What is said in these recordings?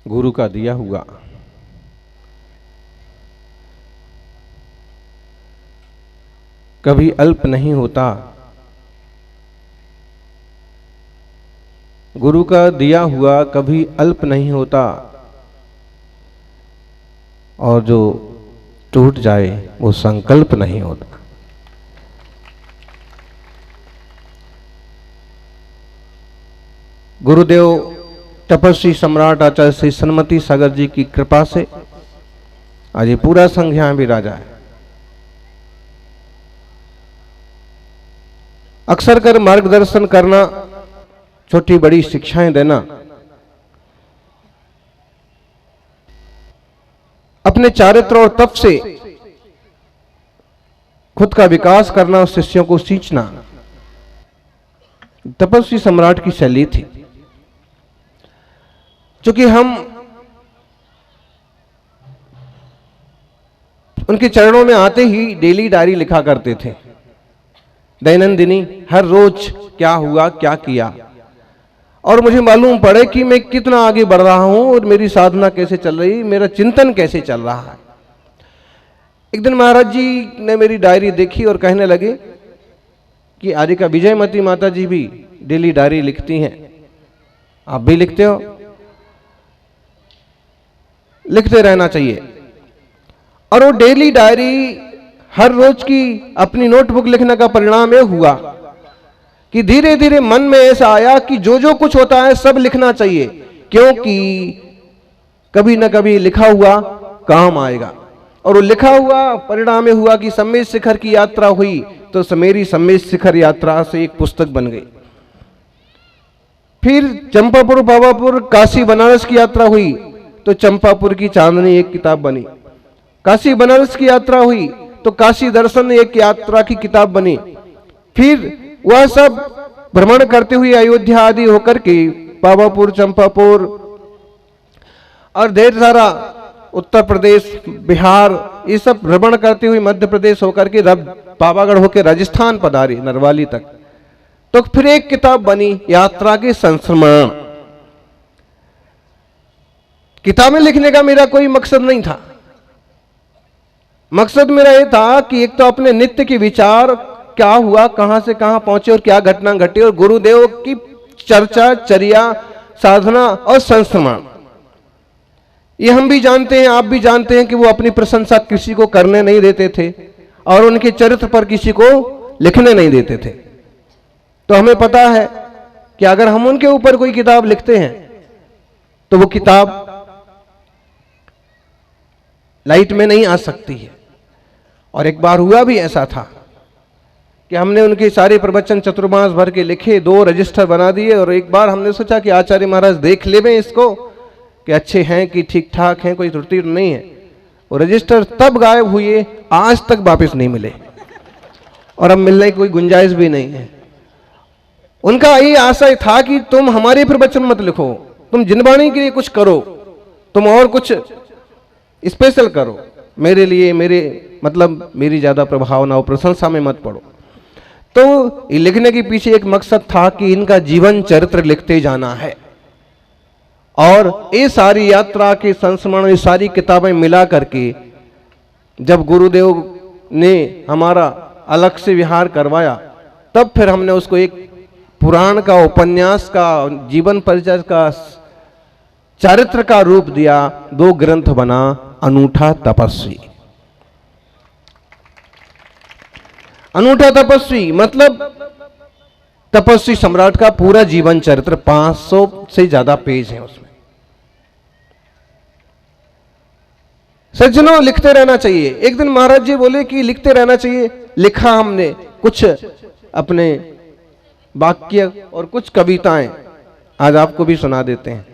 गुरु का दिया हुआ कभी अल्प नहीं होता। गुरु का दिया हुआ कभी अल्प नहीं होता, और जो टूट जाए वो संकल्प नहीं होता। गुरुदेव तपस्वी सम्राट आचार्य श्री सन्मति सागर जी की कृपा से आज ये पूरा संघ यहां विराजा है। अक्सर कर मार्गदर्शन करना, छोटी बड़ी शिक्षाएं देना, अपने चारित्र और तप से खुद का विकास करना और शिष्यों को सींचना तपस्वी सम्राट की शैली थी। चूंकि हम उनके चरणों में आते ही डेली डायरी लिखा करते थे, दैनंदिनी, हर रोज क्या हुआ, क्या किया, और मुझे मालूम पड़े कि मैं कितना आगे बढ़ रहा हूं और मेरी साधना कैसे चल रही, मेरा चिंतन कैसे चल रहा है। एक दिन महाराज जी ने मेरी डायरी देखी और कहने लगे कि आर्यिका विजयमती माता जी भी डेली डायरी लिखती हैं, आप भी लिखते हो, लिखते रहना चाहिए। और वो डेली डायरी, हर रोज की अपनी नोटबुक लिखने का परिणाम यह हुआ कि धीरे धीरे मन में ऐसा आया कि जो जो कुछ होता है सब लिखना चाहिए, क्योंकि कभी न कभी लिखा हुआ काम आएगा। और वो लिखा हुआ परिणाम यह हुआ कि सम्मेद शिखर की यात्रा हुई, तो मेरी सम्मेद शिखर यात्रा से एक पुस्तक बन गई। फिर चंपापुर, बाबापुर, काशी, बनारस की यात्रा हुई, तो चंपापुर की चांदनी एक किताब बनी। काशी बनारस की यात्रा हुई तो काशी दर्शन एक यात्रा की किताब बनी। फिर वह सब भ्रमण करते हुए अयोध्या आदि होकर के बाबापुर, चंपापुर और ढेर सारा उत्तर प्रदेश, बिहार, ये सब भ्रमण करते हुए मध्य प्रदेश होकर के पावागढ़ होकर राजस्थान पधारी, नरवाली तक। तो फिर एक किताब बनी, यात्रा के संस्मरण। किताबें लिखने का मेरा कोई मकसद नहीं था। मकसद मेरा यह था कि एक तो अपने नित्य के विचार, क्या हुआ, कहां से कहां पहुंचे और क्या घटना घटी, और गुरुदेव की चर्चा, चर्या, साधना और संस्मरण। ये हम भी जानते हैं, आप भी जानते हैं कि वो अपनी प्रशंसा किसी को करने नहीं देते थे और उनके चरित्र पर किसी को लिखने नहीं देते थे। तो हमें पता है कि अगर हम उनके ऊपर कोई किताब लिखते हैं तो वो किताब लाइट में नहीं आ सकती है। और एक बार हुआ भी ऐसा था कि हमने उनके सारे प्रवचन चतुर्मास भर के लिखे, 2 रजिस्टर बना दिए, और एक बार हमने सोचा कि आचार्य महाराज देख लें इसको कि अच्छे हैं कि ठीक ठाक हैं, कोई त्रुटि नहीं है। वो रजिस्टर तब गायब हुए, आज तक वापस नहीं मिले, और अब मिलने की कोई गुंजाइश भी नहीं है। उनका यही आशय था कि तुम हमारे प्रवचन मत लिखो, तुम जिनवाणी के लिए कुछ करो, तुम और कुछ स्पेशल करो, मेरे लिए, मेरी ज्यादा प्रभाव ना हो, प्रशंसा में मत पड़ो। तो ये लिखने के पीछे एक मकसद था कि इनका जीवन चरित्र लिखते जाना है, और ये सारी यात्रा के संस्मरण, ये सारी किताबें मिला करके जब गुरुदेव ने हमारा अलग से विहार करवाया, तब फिर हमने उसको एक पुराण का, उपन्यास का, जीवन परिचय का, चारित्र का रूप दिया। 2 ग्रंथ बना, अनूठा तपस्वी। अनूठा तपस्वी मतलब तपस्वी सम्राट का पूरा जीवन चरित्र, 500 से ज्यादा पेज हैं उसमें। सज्जनों, लिखते रहना चाहिए। एक दिन महाराज जी बोले कि लिखते रहना चाहिए। लिखा हमने कुछ अपने वाक्य और कुछ कविताएं, आज आपको भी सुना देते हैं,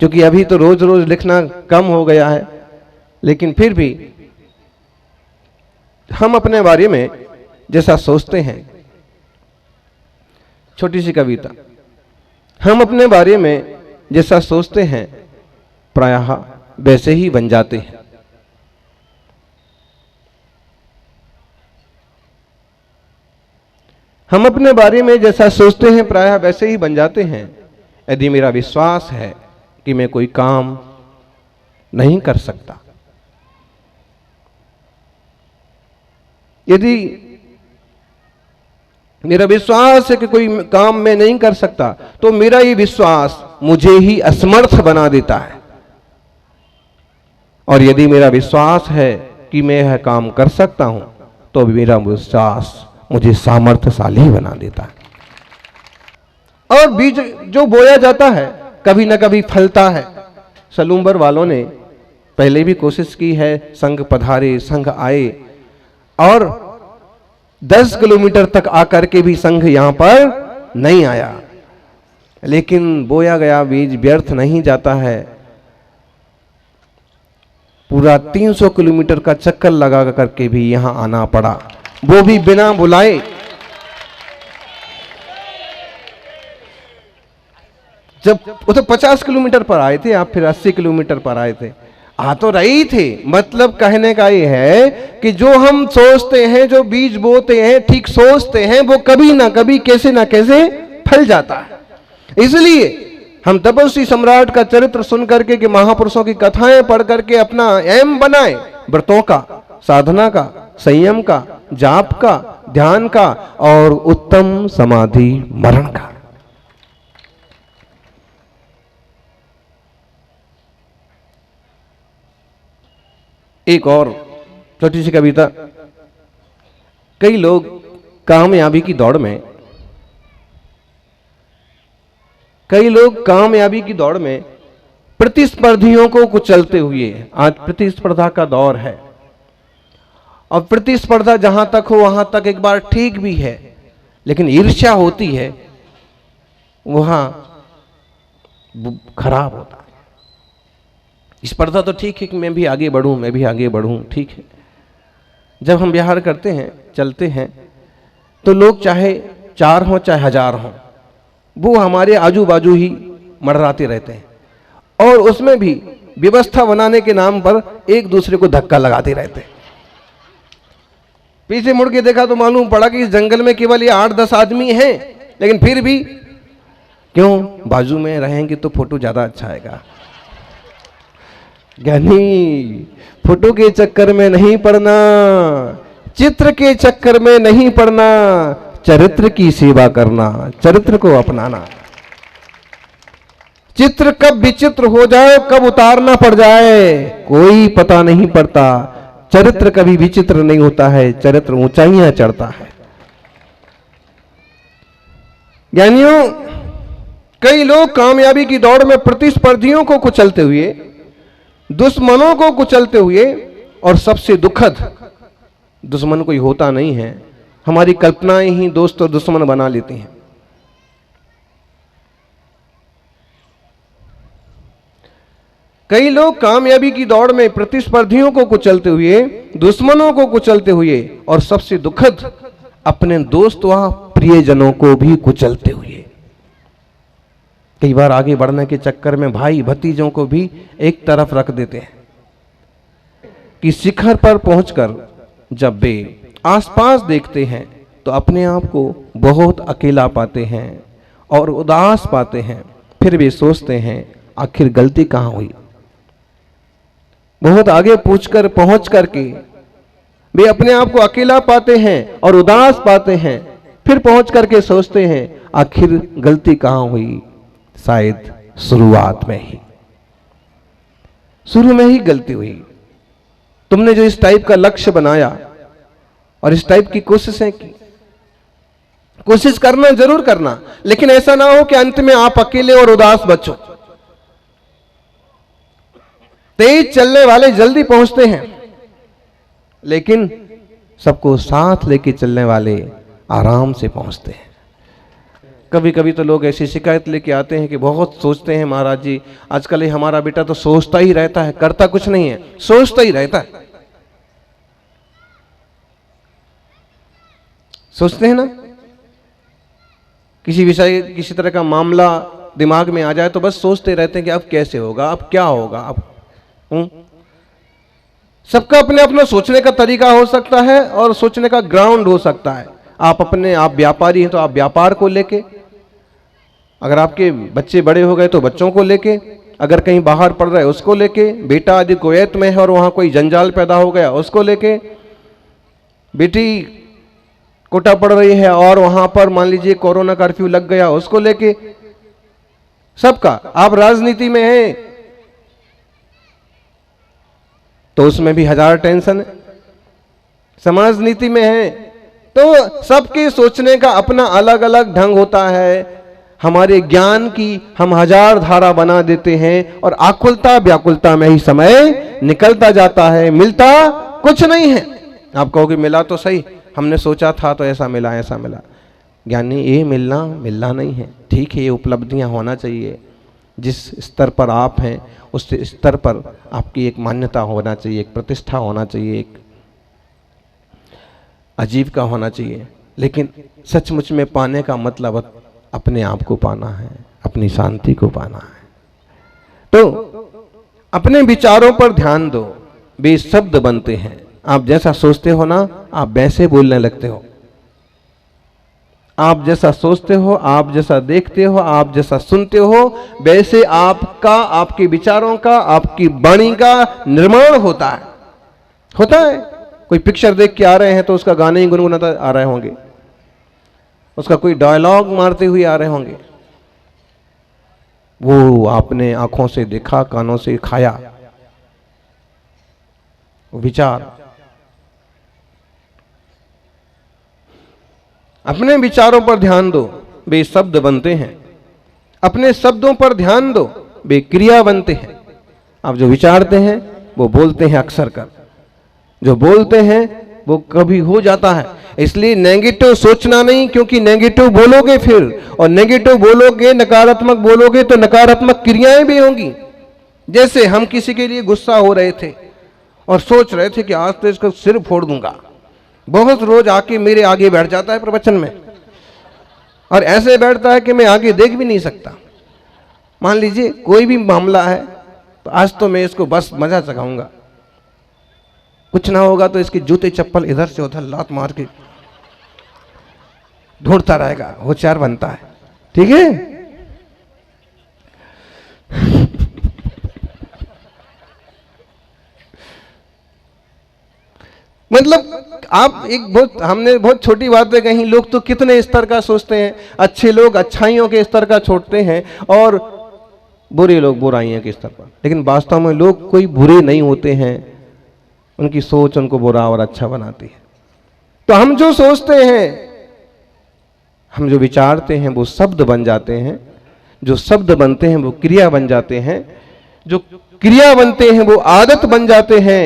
क्योंकि अभी तो रोज रोज लिखना कम हो गया है, लेकिन फिर भी हम अपने बारे में जैसा सोचते हैं, छोटी सी कविता, हम अपने बारे में जैसा सोचते हैं प्रायः वैसे ही बन जाते हैं। हम अपने बारे में जैसा सोचते हैं प्रायः वैसे ही बन जाते हैं। यदि मेरा विश्वास है कि मैं कोई काम नहीं कर सकता, यदि मेरा विश्वास है कि कोई काम मैं नहीं कर सकता, तो मेरा ये विश्वास मुझे ही असमर्थ बना देता है। और यदि मेरा विश्वास है कि मैं यह काम कर सकता हूं, तो मेरा विश्वास मुझे सामर्थ्यशाली बना देता है। और बीज जो बोया जाता है कभी ना कभी फलता है। सलूम्बर वालों ने पहले भी कोशिश की है, संघ पधारे संघ आए, और 10 किलोमीटर तक आकर के भी संघ यहां पर नहीं आया। लेकिन बोया गया बीज व्यर्थ नहीं जाता है। पूरा 300 किलोमीटर का चक्कर लगा करके भी यहां आना पड़ा, वो भी बिना बुलाए। जब वो तो 50 किलोमीटर पर आए थे, आप फिर 80 किलोमीटर पर आए थे, आ तो रही थे। मतलब कहने का ये है कि जो हम सोचते हैं, जो बीज बोते हैं, ठीक सोचते हैं, वो कभी ना कभी कैसे ना कैसे फल जाता है। इसलिए हम तपस्वी सम्राट का चरित्र सुन करके, कि महापुरुषों की कथाएं पढ़ करके अपना एम बनाए, व्रतों का, साधना का, संयम का, जाप का, ध्यान का और उत्तम समाधि मरण का। एक और छोटी सी कविता। कई लोग कामयाबी की दौड़ में, कई लोग कामयाबी की दौड़ में प्रतिस्पर्धियों को कुचलते हुए, आज प्रतिस्पर्धा का दौर है, और प्रतिस्पर्धा जहां तक हो वहां तक एक बार ठीक भी है, लेकिन ईर्ष्या होती है वहां खराब होता है। स्पर्धा तो ठीक है कि मैं भी आगे बढ़ूं, मैं भी आगे बढ़ूं, ठीक है। जब हम विहार करते हैं, चलते हैं, तो लोग चाहे 4 हों चाहे 1000 हों, वो हमारे आजू बाजू ही मंडराते रहते हैं, और उसमें भी व्यवस्था बनाने के नाम पर एक दूसरे को धक्का लगाते रहते हैं। पीछे मुड़ के देखा तो मालूम पड़ा कि इस जंगल में केवल ये 8-10 आदमी हैं, लेकिन फिर भी क्यों, बाजू में रहेंगे तो फोटो ज्यादा अच्छा आएगा। ज्ञानी फोटो के चक्कर में नहीं पड़ना, चित्र के चक्कर में नहीं पड़ना, चरित्र की सेवा करना, चरित्र को अपनाना। चित्र कब विचित्र हो जाए, कब उतारना पड़ जाए, कोई पता नहीं पड़ता। चरित्र कभी विचित्र नहीं होता है, चरित्र ऊंचाइयां चढ़ता है। ज्ञानियों, कई लोग कामयाबी की दौड़ में प्रतिस्पर्धियों को कुचलते हुए, दुश्मनों को कुचलते हुए, और सबसे दुखद, दुश्मन कोई होता नहीं है, हमारी कल्पनाएं ही दोस्त और दुश्मन बना लेती हैं। कई लोग कामयाबी की दौड़ में प्रतिस्पर्धियों को कुचलते हुए, दुश्मनों को कुचलते हुए, और सबसे दुखद अपने दोस्त व प्रियजनों को भी कुचलते हुए, कई बार आगे बढ़ने के चक्कर में भाई भतीजों को भी एक तरफ रख देते हैं, कि शिखर पर पहुंचकर जब वे आसपास देखते हैं तो अपने आप को बहुत अकेला पाते हैं और उदास पाते हैं। फिर वे सोचते हैं आखिर गलती कहां हुई। बहुत आगे पहुंच करके वे अपने आप को अकेला पाते हैं और उदास पाते हैं। फिर पहुंच करके सोचते हैं आखिर गलती कहां हुई। शायद शुरुआत में ही, शुरू में ही गलती हुई। तुमने जो इस टाइप का लक्ष्य बनाया और इस टाइप की कोशिशें की, कोशिश करना जरूर करना, लेकिन ऐसा ना हो कि अंत में आप अकेले और उदास बचो। तेज चलने वाले जल्दी पहुंचते हैं, लेकिन सबको साथ लेके चलने वाले आराम से पहुंचते हैं। कभी कभी तो लोग ऐसी शिकायत लेके आते हैं कि बहुत सोचते हैं महाराज जी, आजकल ये हमारा बेटा तो सोचता ही रहता है, करता कुछ नहीं है, सोचता ही रहता है। सोचते हैं ना, किसी विषय, किसी तरह का मामला दिमाग में आ जाए तो बस सोचते रहते हैं कि अब कैसे होगा, अब क्या होगा, अब सबका अपने अपना सोचने का तरीका हो सकता है और सोचने का ग्राउंड हो सकता है। आप व्यापारी हैं तो आप व्यापार को लेके, अगर आपके बच्चे बड़े हो गए तो बच्चों को लेके, अगर कहीं बाहर पढ़ रहे उसको लेके, बेटा यदि कुवैत में है और वहां कोई जंजाल पैदा हो गया उसको लेके, बेटी कोटा पढ़ रही है और वहां पर मान लीजिए कोरोना कर्फ्यू लग गया उसको लेके, सबका। आप राजनीति में हैं तो उसमें भी हजार टेंशन है, समाज नीति में है तो सबके सोचने का अपना अलग अलग ढंग होता है। हमारे ज्ञान की हम हजार धारा बना देते हैं और आकुलता व्याकुलता में ही समय निकलता जाता है, मिलता कुछ नहीं है। आप कहोगे मिला तो सही, हमने सोचा था तो ऐसा मिला ऐसा मिला। ज्ञानी ये मिलना नहीं है। ठीक है, ये उपलब्धियां होना चाहिए, जिस स्तर पर आप हैं उस स्तर पर आपकी एक मान्यता होना चाहिए, एक प्रतिष्ठा होना चाहिए, एक आजीविका होना चाहिए, लेकिन सचमुच में पाने का मतलब अपने आप को पाना है, अपनी शांति को पाना है। तो अपने विचारों पर ध्यान दो, वे शब्द बनते हैं। आप जैसा सोचते हो ना, आप वैसे बोलने लगते हो। आप जैसा सोचते हो, आप जैसा देखते हो, आप जैसा सुनते हो, वैसे आपका, आपके विचारों का, आपकी वाणी का निर्माण होता है। कोई पिक्चर देख के आ रहे हैं तो उसका गाने ही गुनगुनाते आ रहे होंगे, उसका कोई डायलॉग मारते हुए आ रहे होंगे। वो आपने आंखों से देखा, कानों से खाया, विचार। अपने विचारों पर ध्यान दो, वे शब्द बनते हैं। अपने शब्दों पर ध्यान दो, वे क्रिया बनते हैं। आप जो विचारते हैं वो बोलते हैं अक्सर कर, जो बोलते हैं वो कभी हो जाता है। इसलिए नेगेटिव सोचना नहीं, क्योंकि नेगेटिव बोलोगे फिर, और नेगेटिव बोलोगे, नकारात्मक बोलोगे तो नकारात्मक क्रियाएं भी होंगी। जैसे हम किसी के लिए गुस्सा हो रहे थे और सोच रहे थे कि आज तो इसका सिर फोड़ दूंगा, बहुत रोज आके मेरे आगे बैठ जाता है प्रवचन में, और ऐसे बैठता है कि मैं आगे देख भी नहीं सकता। मान लीजिए कोई भी मामला है तो आज तो मैं इसको बस मजा चखाऊंगा, कुछ ना होगा तो इसके जूते चप्पल इधर से उधर लात मार के ढूंढता रहेगा, होशियार बनता है। ठीक है, मतलब आप हमने बहुत छोटी बातें कही, लोग तो कितने स्तर का सोचते हैं। अच्छे लोग अच्छाइयों के स्तर का छोड़ते हैं और बुरे लोग बुराइयों के स्तर पर, लेकिन वास्तव में लोग कोई बुरे नहीं होते हैं, उनकी सोच उनको बुरा और अच्छा बनाती है। तो हम जो सोचते हैं, हम जो विचारते हैं वो शब्द बन जाते हैं, जो शब्द बनते हैं वो क्रिया बन जाते हैं, जो क्रिया बनते हैं वो आदत बन जाते हैं,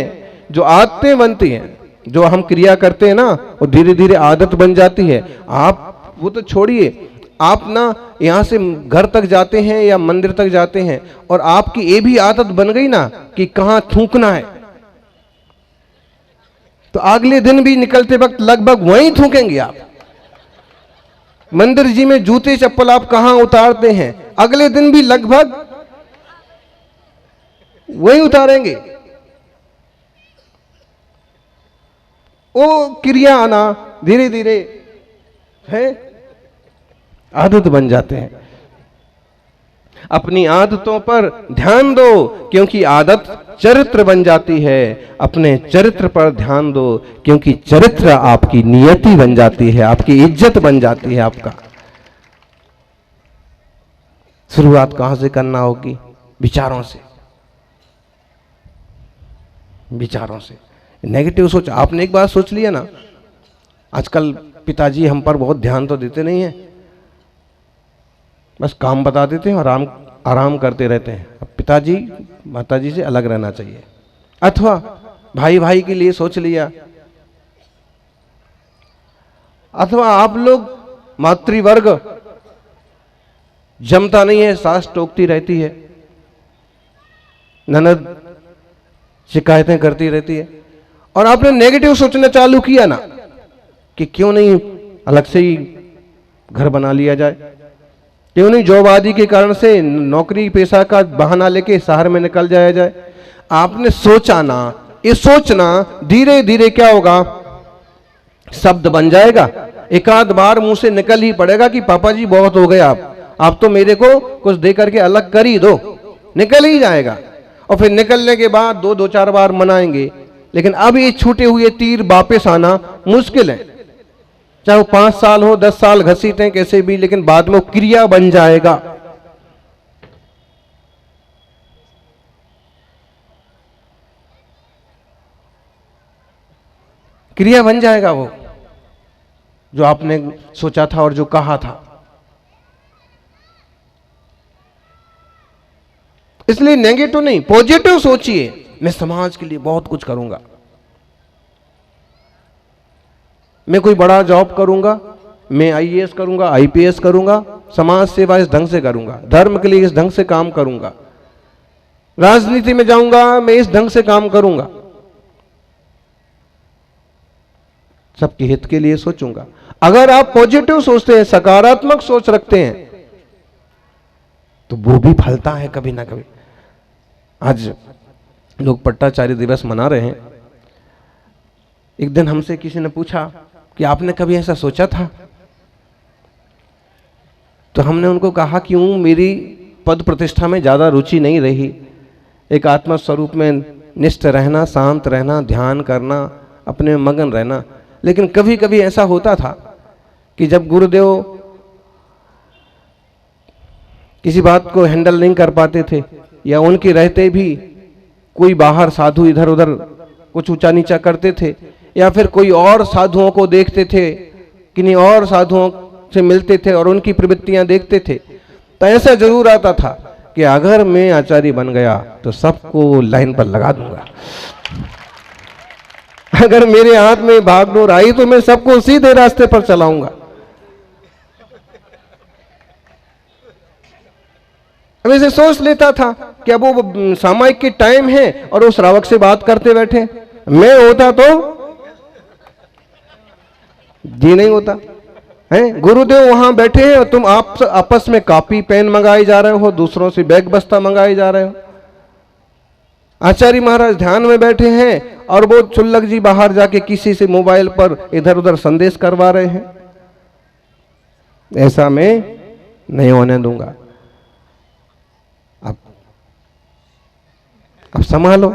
जो आदतें बनती हैं, जो हम क्रिया करते हैं ना वो धीरे धीरे आदत बन जाती है। आप वो तो छोड़िए, आप ना यहाँ से घर तक जाते हैं या मंदिर तक जाते हैं और आपकी ये भी आदत बन गई ना कि कहाँ थूकना है, तो अगले दिन भी निकलते वक्त लगभग वहीं थूकेंगे आप। मंदिर जी में जूते चप्पल आप कहाँ उतारते हैं, अगले दिन भी लगभग वहीं उतारेंगे। वो क्रिया आना धीरे धीरे है, आदत बन जाते हैं। अपनी आदतों पर ध्यान दो, क्योंकि आदत चरित्र बन जाती है। अपने चरित्र पर ध्यान दो, क्योंकि चरित्र आपकी नियति बन जाती है, आपकी इज्जत बन जाती है। आपका शुरुआत कहां से करना होगी? विचारों से, विचारों से। नेगेटिव सोच, आपने एक बार सोच लिया ना, आजकल पिताजी हम पर बहुत ध्यान तो देते नहीं है, बस काम बता देते हैं और आराम करते रहते हैं। अब पिताजी माताजी से अलग रहना चाहिए। अथवा भाई भाई के लिए सोच लिया, अथवा आप लोग मातृवर्ग जमता नहीं है, सास टोकती रहती है, ननद शिकायतें करती रहती है, और आपने नेगेटिव सोचना चालू किया ना कि क्यों नहीं अलग से ही घर बना लिया जाए, क्यों नहीं जॉब आदि के कारण से नौकरी पेशा का बहाना लेके शहर में निकल जाया जाए। आपने सोचा ना, ये सोचना धीरे धीरे क्या होगा, शब्द बन जाएगा, एक आध बार मुंह से निकल ही पड़ेगा कि पापा जी बहुत हो गए, आप तो मेरे को कुछ दे करके अलग कर ही दो, निकल ही जाएगा। और फिर निकलने के बाद दो चार बार मनाएंगे, लेकिन अब ये छूटे हुए तीर वापस आना मुश्किल है। चाहे वो 5 साल हो, 10 साल घसीटें कैसे भी, लेकिन बाद में वो क्रिया बन जाएगा। क्रिया बन जाएगा वो, जो आपने सोचा था और जो कहा था। इसलिए नेगेटिव नहीं, पॉजिटिव सोचिए, मैं समाज के लिए बहुत कुछ करूंगा, मैं कोई बड़ा जॉब करूंगा, मैं आईएएस करूंगा, आईपीएस करूंगा, समाज सेवा इस ढंग से करूंगा, धर्म के लिए इस ढंग से काम करूंगा, राजनीति में जाऊंगा, मैं इस ढंग से काम करूंगा, सबके हित के लिए सोचूंगा। अगर आप पॉजिटिव सोचते हैं, सकारात्मक सोच रखते हैं, तो वो भी फलता है कभी ना कभी। आज लोग पट्टाचार्य दिवस मना रहे हैं। एक दिन हमसे किसी ने पूछा कि आपने कभी ऐसा सोचा था? तो हमने उनको कहा कि मेरी पद प्रतिष्ठा में ज्यादा रुचि नहीं रही, एक आत्मा स्वरूप में निष्ठ रहना, शांत रहना, ध्यान करना, अपने मगन रहना। लेकिन कभी कभी ऐसा होता था कि जब गुरुदेव किसी बात को हैंडल नहीं कर पाते थे, या उनके रहते भी कोई बाहर साधु इधर उधर कुछ ऊंचा नीचा करते थे, या फिर कोई और साधुओं को देखते थे, किन्हीं और साधुओं से मिलते थे और उनकी प्रवृत्तियां देखते थे, तो ऐसा जरूर आता था कि अगर मैं आचार्य बन गया तो सबको लाइन पर लगा दूंगा, अगर मेरे हाथ में भागडोर आई तो मैं सबको सीधे रास्ते पर चलाऊंगा। अब ऐसे सोच लेता था कि अब वो सामायिक के टाइम है और उस श्रावक से बात करते बैठे, मैं होता तो जी नहीं होता है। गुरुदेव वहां बैठे हैं और तुम आप आपस में कॉपी पेन मंगाए जा रहे हो, दूसरों से बैग बस्ता मंगाए जा रहे हो। आचार्य महाराज ध्यान में बैठे हैं और वो चुल्लक जी बाहर जाके किसी से मोबाइल पर इधर उधर संदेश करवा रहे हैं। ऐसा मैं नहीं होने दूंगा। अब संभालो।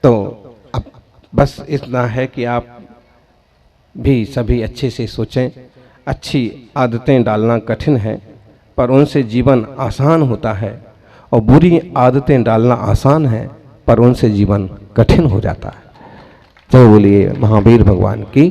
तो अब बस इतना है कि आप भी सभी अच्छे से सोचें। अच्छी आदतें डालना कठिन है, पर उनसे जीवन आसान होता है, और बुरी आदतें डालना आसान है, पर उनसे जीवन कठिन हो जाता है। जय बोलिए महावीर भगवान की।